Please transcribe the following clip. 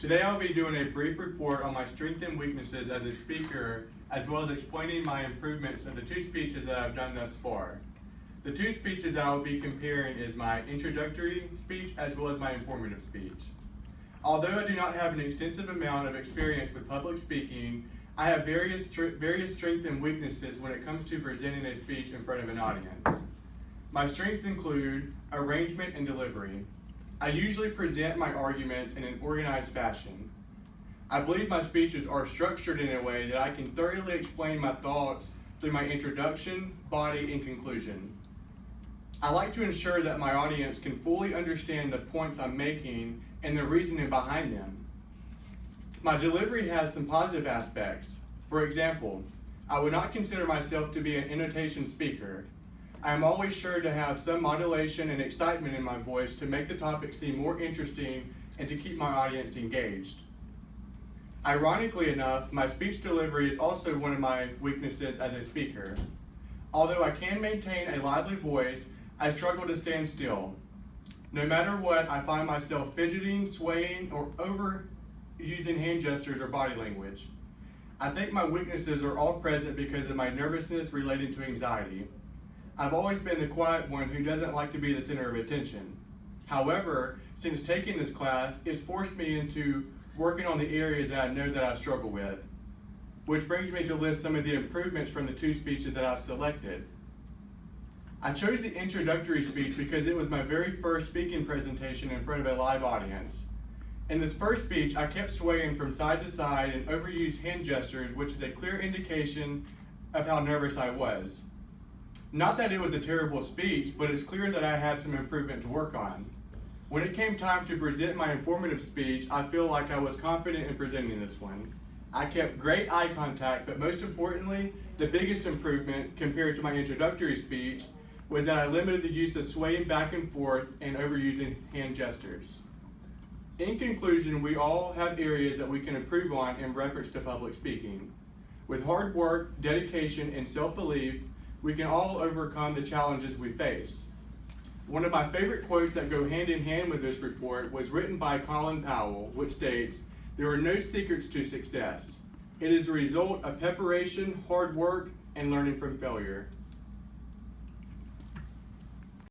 Today I'll be doing a brief report on my strengths and weaknesses as a speaker, as well as explaining my improvements of the two speeches that I've done thus far. The two speeches I will be comparing is my introductory speech as well as my informative speech. Although I do not have an extensive amount of experience with public speaking, I have various strengths and weaknesses when it comes to presenting a speech in front of an audience. My strengths include arrangement and delivery. I usually present my arguments in an organized fashion. I believe my speeches are structured in a way that I can thoroughly explain my thoughts through my introduction, body, and conclusion. I like to ensure that my audience can fully understand the points I'm making and the reasoning behind them. My delivery has some positive aspects. For example, I would not consider myself to be an annotation speaker. I am always sure to have some modulation and excitement in my voice to make the topic seem more interesting and to keep my audience engaged. Ironically enough, my speech delivery is also one of my weaknesses as a speaker. Although I can maintain a lively voice, I struggle to stand still. No matter what, I find myself fidgeting, swaying, or overusing hand gestures or body language. I think my weaknesses are all present because of my nervousness relating to anxiety. I've always been the quiet one who doesn't like to be the center of attention. However, since taking this class, it's forced me into working on the areas that I know that I struggle with, which brings me to list some of the improvements from the two speeches that I've selected. I chose the introductory speech because it was my very first speaking presentation in front of a live audience. In this first speech, I kept swaying from side to side and overused hand gestures, which is a clear indication of how nervous I was. Not that it was a terrible speech, but it's clear that I had some improvement to work on. When it came time to present my informative speech, I feel like I was confident in presenting this one. I kept great eye contact, but most importantly, the biggest improvement compared to my introductory speech was that I limited the use of swaying back and forth and overusing hand gestures. In conclusion, we all have areas that we can improve on in reference to public speaking. With hard work, dedication, and self-belief, we can all overcome the challenges we face. One of my favorite quotes that go hand in hand with this report was written by Colin Powell, which states, "There are no secrets to success. It is a result of preparation, hard work, and learning from failure."